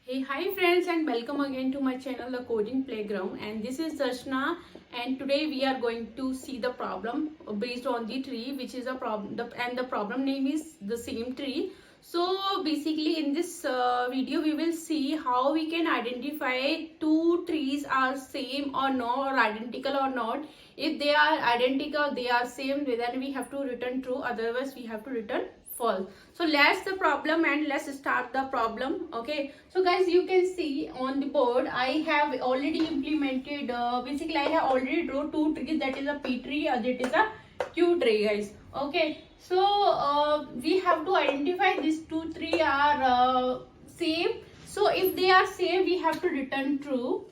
Hey, hi friends and welcome again to my channel The Coding Playground, and this is Darshana, and today we are going to see the problem based on the tree, which is a problem and the problem name is the same tree. So basically in this video we will see how we can identify two trees are same or no, or identical or not. If they are identical, they are same, then we have to return true, otherwise we have to return false. So let's the problem and let's start the problem. Okay, so guys, you can see on the board I have already implemented basically I have already draw two trees, that is a p tree or that is a q tree, guys. Okay, so we have to identify these two trees are same. So if they are same, we have to return true.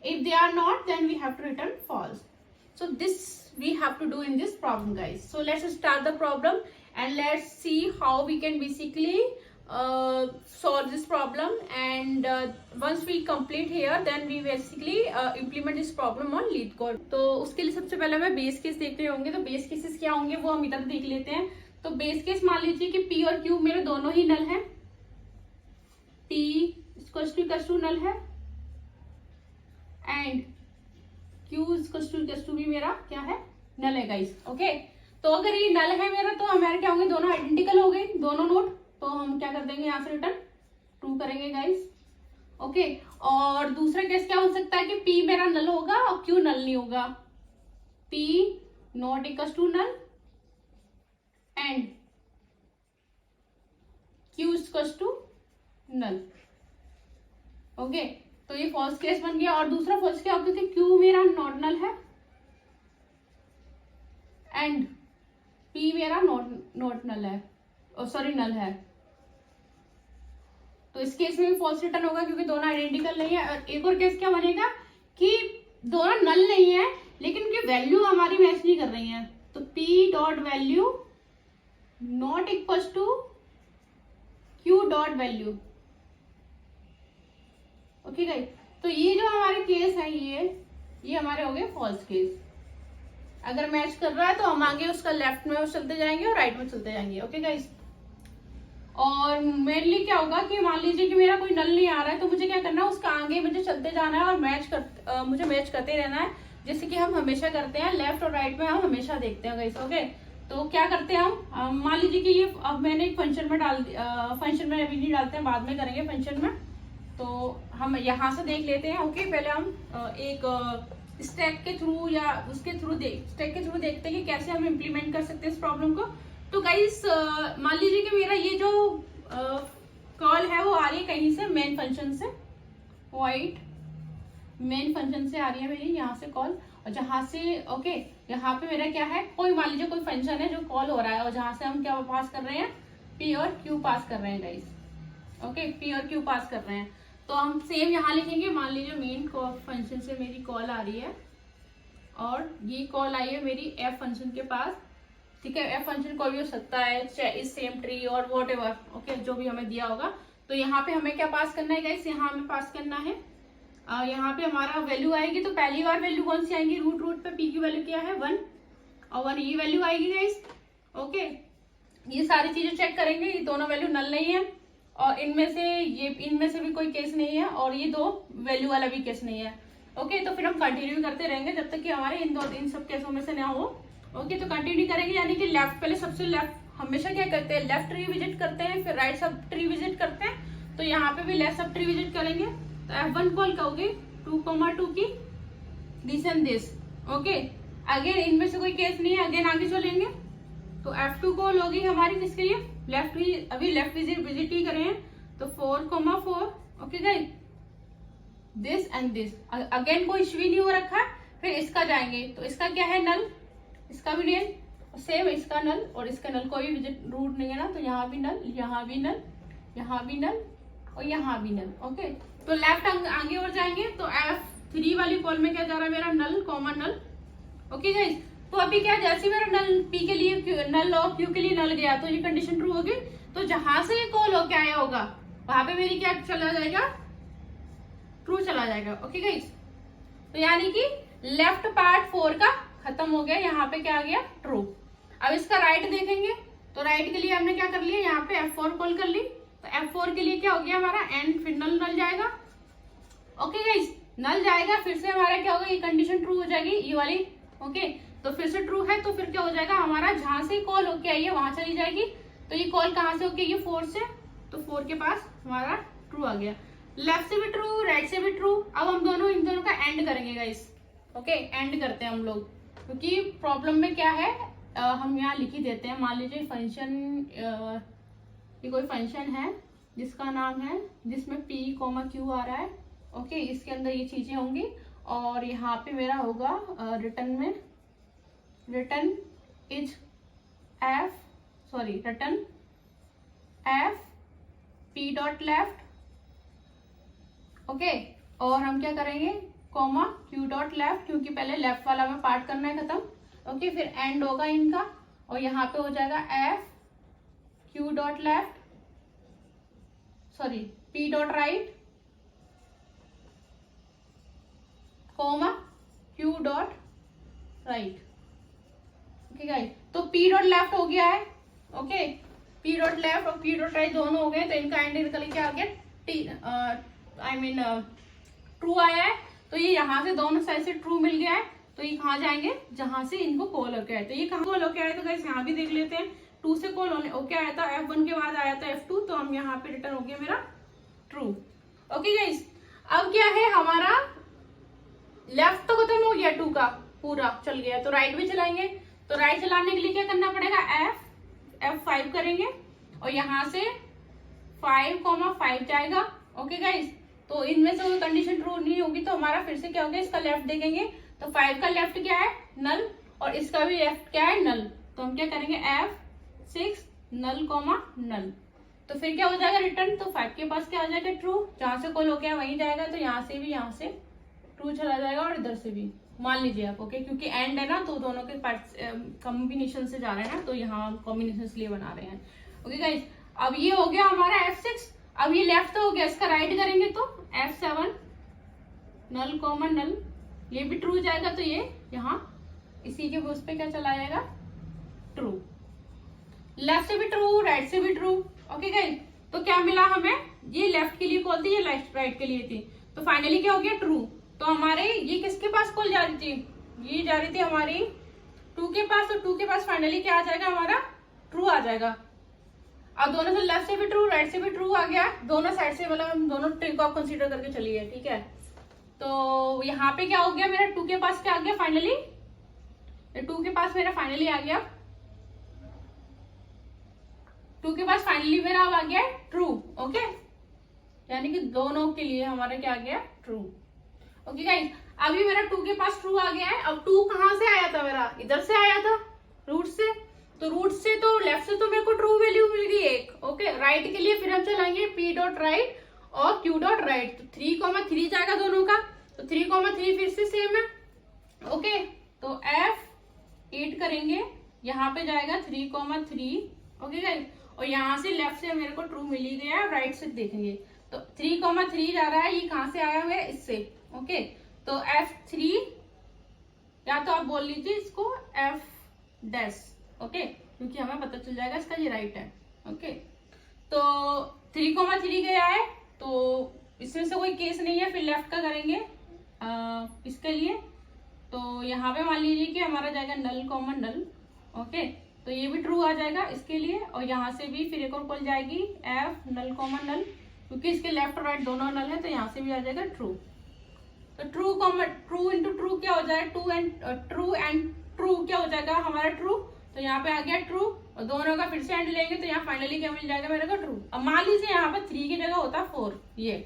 If they are not, then we have to return false. So this we have to do in this problem, guys. So let's start the problem and let's see how we can basically solve this problem. And once we complete here, then we basically implement this problem on lead code. तो उसके लिए सबसे पहले हमें base case देखने होंगे. तो base cases क्या होंगे वो हम इधर देख लेते हैं. तो बेस केस मान लीजिए कि P और Q मेरे दोनों ही नल हैं. P इक्वल्स टू नल है एंड Q इक्वल्स टू भी मेरा क्या है, नल है, गाइस. ओके, तो अगर ये नल है मेरा तो हमारे क्या होंगे, दोनों आइडेंटिकल हो गए, दोनों नोड. तो हम क्या कर देंगे, यहाँ से रिटर्न ट्रू करेंगे, गाइस. ओके, और दूसरा केस क्या हो सकता है कि P मेरा नल होगा और Q नल नहीं होगा. P not equals to null and Q equals to null. Okay, तो ये फॉल्स केस बन गया. और दूसरा फॉल्स क्या होगा कि Q मेरा नॉट नल है एंड P मेरा नॉट नल है, सॉरी नल है. तो इस केस में भी फॉल्स रिटर्न होगा क्योंकि दोनों आइडेंटिकल नहीं है. और एक और केस क्या बनेगा कि दोनों नल नहीं है लेकिन उनकी वैल्यू हमारी मैच नहीं कर रही है. तो P dot value not equals to Q dot value. Okay guys, तो ये जो हमारे केस है ये हमारे हो गए फॉल्स केस. अगर मैच कर रहा है तो हम आगे उसका लेफ्ट में चलते जाएंगे और राइट में चलते जाएंगे. ओके गाइस, और मेनली क्या होगा कि मान लीजिए कि मेरा कोई नल नहीं आ रहा है तो मुझे क्या करना है, उसका आगे मुझे चलते जाना है और मुझे मैच करते रहना है, जैसे कि हम हमेशा करते हैं. लेफ्ट और राइट में हम हमेशा देखते हैं, गाइस. ओके, तो क्या करते हैं हम, मान लीजिए कि ये अब मैंने एक फंक्शन में फंक्शन में अभी नहीं डालते हैं, बाद में करेंगे फंक्शन में. तो हम यहाँ से देख लेते हैं. ओके, पहले हम एक स्टैक के थ्रू या उसके थ्रू स्टैक के थ्रू देखते हैं कि कैसे हम इम्प्लीमेंट कर सकते हैं इस प्रॉब्लम को. तो गाइस, मान लीजिए कि मेरा ये जो कॉल है वो आ रही है कहीं से, मेन फंक्शन से. वाइट मेन फंक्शन से आ रही है मेरी यहाँ से कॉल. और जहां से यहाँ पे मेरा क्या है, कोई मान लीजिए कोई फंक्शन है जो कॉल हो रहा है और जहां से हम क्या पास कर रहे हैं, P और Q पास कर रहे हैं, गाइस. ओके, P और Q पास कर रहे हैं. तो हम सेम यहाँ लिखेंगे. मान लीजिए मेन फंक्शन से मेरी कॉल आ रही है और ये कॉल आई है मेरी F फंक्शन के पास. ठीक है, F फंक्शन कोई भी हो सकता है, इस सेम ट्री और वॉट एवर. ओके, जो भी हमें दिया होगा. तो यहाँ पे हमें क्या पास करना है, गाइस, यहाँ हमें पास करना है. यहाँ पे हमारा वैल्यू आएगी. तो पहली बार वैल्यू कौन सी आएंगी, रूट पे P की वैल्यू क्या है, 1 और 1 ये वैल्यू आएगी, गाइस. ओके, ये सारी चीजें चेक करेंगे. ये दोनों वैल्यू नल नहीं है और इनमें से भी कोई केस नहीं है और ये दो वैल्यू वाला भी केस नहीं है. ओके, तो फिर हम कंटिन्यू करते रहेंगे जब तक कि हमारे इन सब केसों में से ना हो. ओके, तो कंटिन्यू करेंगे, यानी कि लेफ्ट, पहले सबसे लेफ्ट हमेशा क्या करते हैं, लेफ्ट ट्री विजिट करते हैं, फिर राइट सब ट्री विजिट करते हैं. तो यहाँ पे भी लेफ्ट सब ट्री विजिट करेंगे. तो F1 कॉल करोगे 2,2 की this and this. Okay, again इनमें से कोई केस नहीं है, अगेन आगे चलेंगे. तो F2 कॉल होगी हमारी किसके लिए, लेफ्ट ही, अभी लेफ्ट विजिट ही करें. तो 4,4. Okay guys, this and this. Again कोई इश्यू नहीं हो रखा. फिर इसका जाएंगे तो इसका क्या है, नल, इसका भी नल, सेम इसका नल और इसका नल, कोई विजिट रूट नहीं है ना. तो यहाँ भी नल, यहाँ भी नल, यहाँ भी नल और यहाँ भी नल. ओके, तो लेफ्ट आगे और जाएंगे. तो F3 वाली कॉल में क्या जा रहा है, मेरा नल कॉमन नल. ओके गाइस, तो अभी क्या, जैसे मेरा नल P के लिए नल और Q के लिए नल गया तो ये कंडीशन ट्रू होगी. तो जहां से ये कॉल होके आया होगा वहां पे मेरी क्या चला जाएगा, ट्रू चला जाएगा. ओके गाइस, तो यानी कि लेफ्ट पार्ट 4 का खत्म हो गया. यहाँ पे क्या आ गया, ट्रू. अब इसका राइट देखेंगे. तो राइट के लिए हमने क्या कर लिया, यहाँ पे F4 कॉल कर ली. तो F4 4 के लिए क्या हो गया हमारा एंड, फिर नल नल जाएगा। ओके गाइस, नल जाएगा, फिर से हमारा क्या होगा, ये कंडीशन ट्रू हो जाएगी ये वाली। ओके, तो फिर से ट्रू है तो फिर क्या हो जाएगा हमारा, जहां से कॉल होके आई है वहां चली जाएगी। तो ये कॉल कहां से होके, ये 4 से, तो 4 के पास हमारा ट्रू आ गया। लेफ्ट से भी ट्रू, राइट से भी ट्रू। अब हम दोनों इन दोनों का एंड करेंगे गाइस। ओके, एंड करते हैं हम लोग, क्योंकि प्रॉब्लम में क्या है, हम यहाँ लिख ही देते हैं। मान लीजिए फंक्शन, ये कोई फंक्शन है जिसका नाम है, जिसमें p, q आ रहा है। ओके, इसके अंदर ये चीजें होंगी और यहाँ पे मेरा होगा रिटर्न में, return is f, sorry return f p dot left. Okay, और हम क्या करेंगे, कॉमा q डॉट लेफ्ट, क्योंकि पहले लेफ्ट वाला में पार्ट करना है खत्म। ओके, फिर एंड होगा इनका और यहाँ पे हो जाएगा f q dot left, sorry p dot right, comma q dot right. Okay guys, तो p डॉट लेफ्ट हो गया है। ओके, p डॉट लेफ्ट और p डॉट राइट दोनों हो गए, तो इनका एंड निकल के आ गया ट्रू आया है। तो ये यहाँ से दोनों साइड से ट्रू मिल गया है, तो ये कहाँ जाएंगे, जहां से इनको कॉल होके आए। तो ये कहाँ कॉल होके आए, तो गाइस यहाँ भी देख लेते हैं। 2 से कॉल होके आया था, F1 के बाद आया था F2, तो हम यहाँ पे रिटर्न हो गया मेरा ट्रू। ओके गाइस, अब क्या है हमारा, लेफ्ट तो खत्म हो गया 2 का पूरा चल गया, तो राइट भी चलाएंगे। तो राइट चलाने के लिए क्या करना पड़ेगा, F5 करेंगे और यहाँ से 5,5 जाएगा। ओके गाइस, तो इनमें से कोई कंडीशन ट्रू नहीं होगी तो हमारा फिर से क्या हो गया, इसका लेफ्ट देखेंगे। तो 5 का लेफ्ट क्या है, नल, और इसका भी लेफ्ट क्या है, नल। तो हम क्या करेंगे, F6 नल कॉमा नल, तो फिर क्या हो जाएगा रिटर्न। तो 5 के पास क्या आ जाएगा, ट्रू, जहां से कॉल हो गया वहीं जाएगा। तो यहाँ से भी, यहाँ से ट्रू चला जाएगा और इधर से भी, मान लीजिए आप। ओके, क्योंकि एंड है ना, तो दोनों के पार्ट कॉम्बिनेशन से जा रहे हैं ना, तो यहाँ कॉम्बिनेशन इसलिए बना रहे हैं। ओके गाइस, अब ये हो गया हमारा F6। अब ये लेफ्ट तो हो गया, इसका राइट करेंगे तो F7 नल कॉमन नल, ये भी ट्रू जाएगा। तो ये यहाँ इसी के उस पे क्या चला जाएगा, ट्रू। लेफ्ट से भी ट्रू, राइट से भी ट्रू। ओके गाइस, तो क्या मिला हमें, ये लेफ्ट के लिए कॉल थी, ये राइट के लिए थी, तो फाइनली क्या हो गया, ट्रू। तो हमारे ये किसके पास कॉल जा रही थी, ये जा रही थी हमारी 2 के पास। तो 2 के पास फाइनली क्या आ जाएगा हमारा, ट्रू आ जाएगा। अब दोनों से, लेफ्ट से भी ट्रू, राइट से भी ट्रू आ गया, दोनों साइड से, मतलब हम दोनों ट्रिक को आप कंसीडर करके चलिए, ठीक है। तो यहाँ पे क्या हो गया मेरा, 2 के पास क्या आ गया फाइनली, 2 के पास मेरा फाइनली आ गया, 2 के पास फाइनली मेरा अब आ गया ट्रू। ओके, यानी कि दोनों के लिए हमारा क्या आ गया, ट्रू। ओके गाइस, अभी मेरा 2 के पास ट्रू आ गया है। अब 2 कहां से आया था, मेरा इधर से आया था, रूट से। तो रूट से, तो लेफ्ट से तो मेरे को ट्रू वैल्यू मिल गई एक। ओके, राइट के लिए फिर हम चलाएंगे p डॉट राइट और q डॉट राइट। तो 3,3 जाएगा दोनों का, तो 3,3 फिर से सेम है। ओके, तो F8 करेंगे, यहाँ पे जाएगा 3,3। ओके गाइस, और यहाँ से लेफ्ट से मेरे को ट्रू मिल ही गया है, राइट से देखेंगे तो 3,3 जा रहा है, ये कहां से आया हुआ है, इससे। ओके, तो F3, या तो आप बोल लीजिए इसको F डैश। ओके, क्योंकि हमें पता चल जाएगा इसका ये राइट है। ओके, तो 3,3 गया है, तो इसमें से कोई केस नहीं है, फिर लेफ्ट का करेंगे इसके लिए। तो यहाँ पे मान लीजिए कि हमारा जाएगा नल कॉमन नल। ओके, तो ये भी ट्रू आ जाएगा इसके लिए, और यहाँ से भी फिर एक और कॉल जाएगी F नल कॉमन नल, क्योंकि इसके लेफ्ट और राइट दोनों नल है, तो यहाँ से भी आ जाएगा ट्रू। तो true common, true into true क्या हो जाएगा, ट्रू एंड ट्रू क्या हो जाएगा हमारा, ट्रू। तो यहाँ पे आ गया ट्रू, और दोनों का फिर से एंड लेंगे, तो यहाँ फाइनली क्या मिल जाएगा मेरे को, ट्रू। अब मान लीजिए यहाँ पे 3 की जगह होता 4, ये।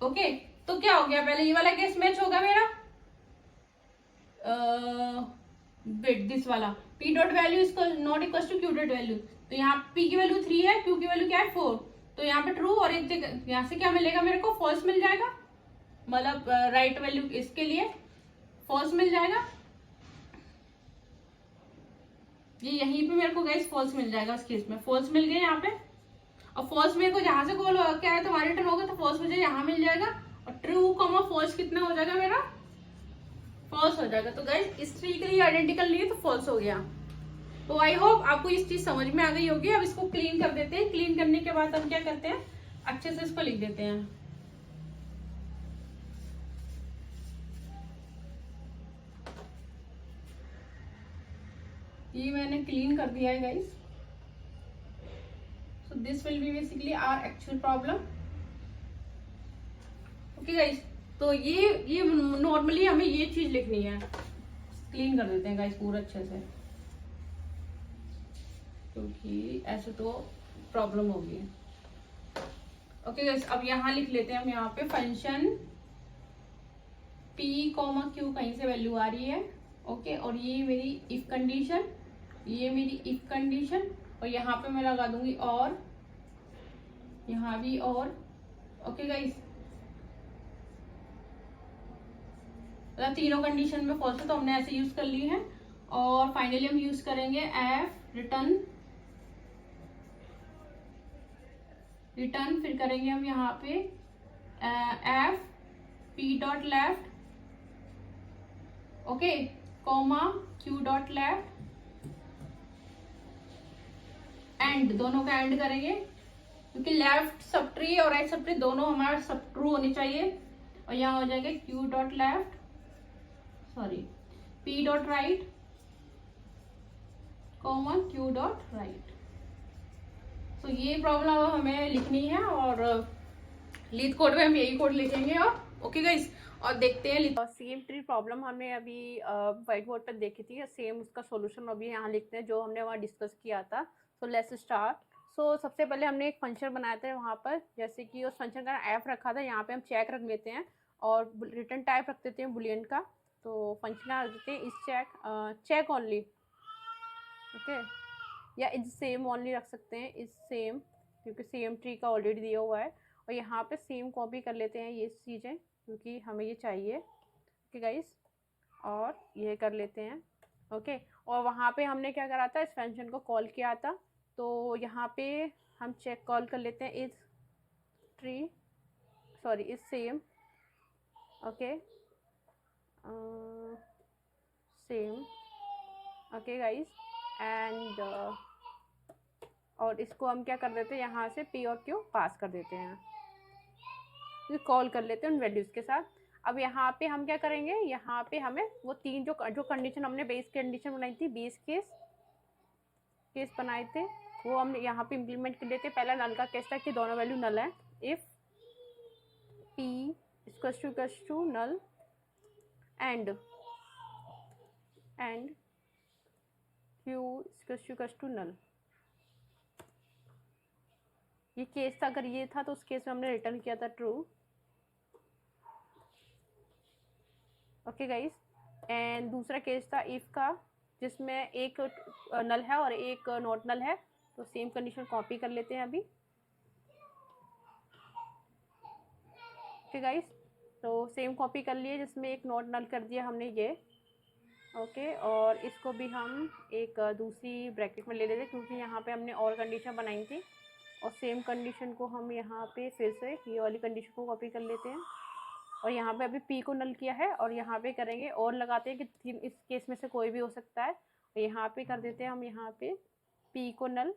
ओके, तो क्या हो गया, पहले ये वाला केस मैच होगा मेरा, बिट दिस वाला p डॉट वैल्यू इसको not equal to q dot value. तो यहाँ p की वैल्यू 3 है, q की वैल्यू क्या है 4, तो यहाँ पे ट्रू, और एक जगह यहाँ से क्या मिलेगा मेरे को, फॉल्स मिल जाएगा, मतलब राइट वैल्यू इसके लिए फॉल्स मिल जाएगा। ये यहीं पे मेरे को गाइस फॉल्स मिल जाएगा, उस केस में फॉल्स मिल गए यहाँ पे, और फॉल्स मेरे को जहां से कॉल क्या है तो हमारा रिटर्न होगा, तो फॉल्स मुझे यहाँ मिल जाएगा, और ट्रू कॉमा फॉल्स कितना हो जाएगा मेरा, फॉल्स हो जाएगा। तो गाइस इस 3 के लिए आइडेंटिकल नहीं है, तो फॉल्स हो गया। तो आई होप आपको इस चीज समझ में आ गई होगी। अब इसको क्लीन कर देते हैं। क्लीन करने के बाद हम क्या करते हैं, अच्छे से इसको लिख देते हैं। ये मैंने क्लीन कर दिया है guys. So this will be basically our actual problem. Okay guys, तो ये नॉर्मली हमें ये चीज लिखनी है। क्लीन कर देते हैं गाइस पूरा अच्छे से, क्योंकि ऐसे तो प्रॉब्लम होगी। ओके गाइस, अब यहाँ लिख लेते हैं हम, यहाँ पे फंक्शन p, q कहीं से वैल्यू आ रही है। ओके, और ये मेरी इफ कंडीशन, ये मेरी इफ कंडीशन, और यहाँ पे मैं लगा दूंगी और, यहाँ भी और। ओके गाइस, तीनों कंडीशन में फॉल्स है तो हमने ऐसे यूज कर ली है। और फाइनली हम यूज करेंगे एफ रिटर्न, फिर करेंगे हम यहाँ पे F P dot left, okay, comma Q dot left, and, दोनों का एंड करेंगे क्योंकि लेफ्ट सब ट्री और राइट सब ट्री दोनों हमारे सब ट्रू होनी चाहिए। और यहाँ हो जाएगा Q dot left, sorry P dot right, comma Q dot right. तो ये प्रॉब्लम अब हमें लिखनी है और लीड कोड में हम यही कोड लिखेंगे। और ओके गाइस, और देखते हैं सेम ट्री प्रॉब्लम हमने अभी व्हाइट बोर्ड पर देखी थी, सेम उसका सॉल्यूशन अभी यहाँ लिखते हैं जो हमने वहाँ डिस्कस किया था। So let's start. सो सबसे पहले हमने एक फंक्शन बनाया था वहाँ पर, जैसे कि उस फंक्शन का एफ रखा था, यहाँ पे हम चेक रख लेते हैं और रिटर्न टाइप रख देते हैं बुलियन का। तो फंक्शन रख देते हैं इस चेक ओनली, ओके, या इज सेम ओनली रख सकते हैं, इज सेम, क्योंकि सेम ट्री का ऑलरेडी दिया हुआ है। और यहाँ पे सेम कॉपी कर लेते हैं ये चीज़ें क्योंकि हमें ये चाहिए। ओके गाइस, और ये कर लेते हैं। ओके, और वहाँ पे हमने क्या करा था, इस फंक्शन को कॉल किया था। तो यहाँ पे हम चेक कॉल कर लेते हैं is tree, sorry is same, okay, same, okay guys, and और इसको हम क्या कर देते हैं, यहाँ से पी और क्यू पास कर देते हैं, कॉल कर लेते हैं उन वैल्यूज़ के साथ। अब यहाँ पे हम क्या करेंगे, यहाँ पे हमें वो तीन जो कंडीशन हमने बेस कंडीशन बनाई थी, बेस केस बनाए थे, वो हम यहाँ पे इम्प्लीमेंट कर लेते हैं। पहला नल का केस था कि दोनों वैल्यू नल है। If P equals to null and Q equals to null, ये केस था। अगर ये था तो उस केस में हमने रिटर्न किया था ट्रू। ओके गाइस, एंड दूसरा केस था इफ का, जिसमें एक नल है और एक नॉट नल है। तो सेम कंडीशन कॉपी कर लेते हैं अभी। ओके गाइस, तो सेम कॉपी कर लिए, जिसमें एक नॉट नल कर दिया हमने ये। ओके, और इसको भी हम एक दूसरी ब्रैकेट में ले लेते हैं क्योंकि यहाँ पे हमने और कंडीशन बनाई थी। और सेम कंडीशन को हम यहाँ पे फिर से ये वाली कंडीशन को कॉपी कर लेते हैं। और यहाँ पे अभी पी को नल किया है और यहाँ पे करेंगे और लगाते हैं कि इस केस में से कोई भी हो सकता है। तो यहाँ पे कर देते हैं हम, यहाँ पे पी को null,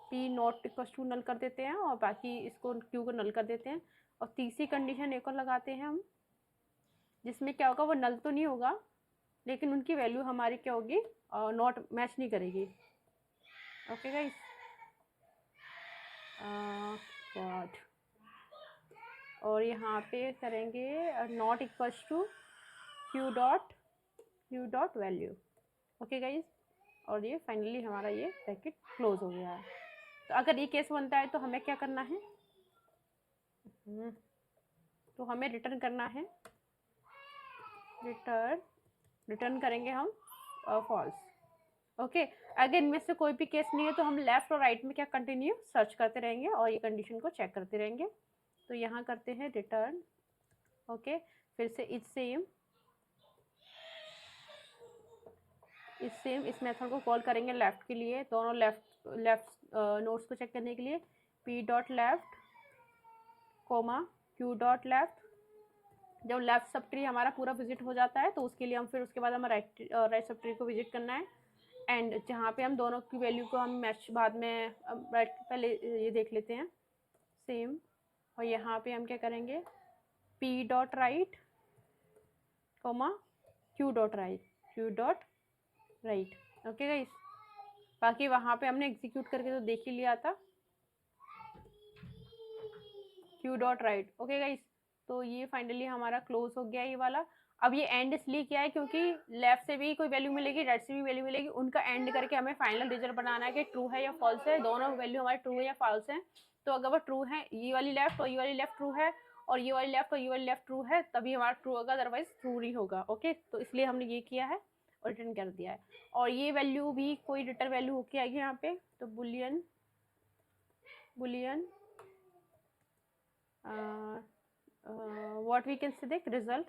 P not equal to null कर देते हैं और बाकी इसको क्यू को नल कर देते हैं। और तीसरी कंडीशन एक और लगाते हैं हम, जिसमें क्या होगा, वो नल तो नहीं होगा लेकिन उनकी वैल्यू हमारी क्या होगी, नॉट मैच नहीं करेगी। ओके गाइस, गॉड, और यहाँ पे करेंगे not equals to Q dot value. Okay guys, और ये फाइनली हमारा ये ब्रैकेट क्लोज हो गया है। तो अगर ये केस बनता है तो हमें क्या करना है, तो हमें रिटर्न करना है, रिटर्न करेंगे हम फॉल्स। ओके, अगर इनमें से कोई भी केस नहीं है तो हम लेफ्ट और राइट में क्या कंटिन्यू सर्च करते रहेंगे और ये कंडीशन को चेक करते रहेंगे। तो यहाँ करते हैं रिटर्न, ओके, फिर से इज सेम, इस मेथड को कॉल करेंगे लेफ्ट के लिए, दोनों लेफ्ट नोट्स को चेक करने के लिए, P dot left, comma Q dot left, जब लेफ्ट सब ट्री हमारा पूरा विजिट हो जाता है तो उसके लिए हम फिर उसके बाद हमें राइट सब ट्री को विजिट करना है। एंड जहाँ पे हम दोनों की वैल्यू को हम मैच बाद में पहले ये देख लेते हैं सेम। और यहाँ पे हम क्या करेंगे, p dot right comma q dot right. Okay guys, बाकी वहाँ पे हमने एग्जीक्यूट करके तो देख ही लिया था, q dot right. Okay guys, तो ये फाइनली हमारा क्लोज हो गया ये वाला। अब ये एंड इसलिए किया है क्योंकि लेफ्ट से भी कोई वैल्यू मिलेगी, राइट से भी वैल्यू मिलेगी, उनका एंड करके हमें फाइनल रिजल्ट बनाना है कि ट्रू है या फॉल्स है, दोनों वैल्यू हमारे ट्रू है या फॉल्स है। तो अगर वो ट्रू है, ये वाली लेफ्ट और ये वाली लेफ्ट ट्रू है, और ये वाली लेफ्ट और ये वाली लेफ्ट ट्रू है, तभी हमारा ट्रू होगा, अदरवाइज ट्रू नहीं होगा। ओके, तो इसलिए हमने ये किया है और रिटर्न कर दिया है। और ये वैल्यू भी कोई रिटर्न वैल्यू होके आएगी यहाँ पे, तो Boolean what we can say देख रिजल्ट।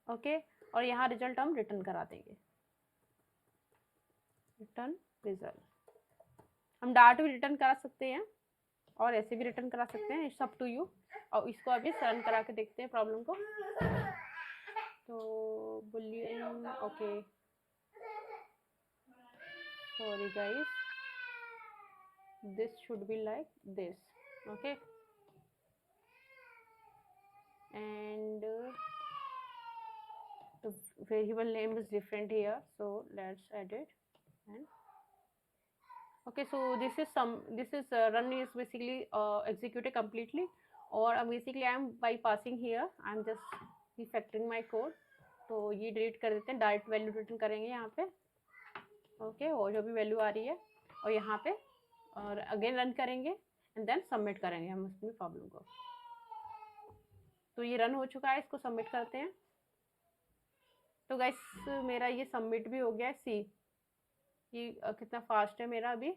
ओके, और यहाँ रिजल्ट हम रिटर्न करा देंगे, रिटर्न रिजल्ट। हम डायरेक्ट भी रिटर्न करा सकते हैं और ऐसे भी रिटर्न करा सकते हैं, इट्स अप टू यू। और इसको अभी रन करा के देखते हैं प्रॉब्लम को। तो Boolean, okay sorry guys, this should be like this, okay, and the variable name is different here, so let's add it. And okay, so this is run is basically executed completely, or basically I am bypassing here, I am just refactoring my code। तो ये delete कर देते हैं, direct value return करेंगे यहाँ पे। Okay, और जो भी वैल्यू आ रही है, और यहाँ पे और अगेन रन करेंगे एंड देन सबमिट करेंगे हम अपनी प्रॉब्लम को। तो ये रन हो चुका है, इसको सबमिट करते हैं। तो गाइस मेरा ये सबमिट भी हो गया है। सी ये कितना फास्ट है मेरा अभी।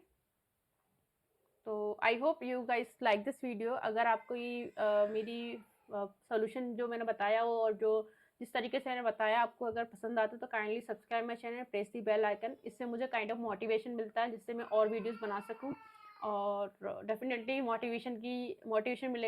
तो I hope you guys like this video. अगर आपको ये मेरी सोल्यूशन जो मैंने बताया हो और जो जिस तरीके से मैंने बताया आपको अगर पसंद आता है तो kindly subscribe my channel, press the bell icon. इससे मुझे काइंड ऑफ मोटिवेशन मिलता है जिससे मैं और वीडियोस बना सकूं, और डेफिनेटली मोटिवेशन मिलेगा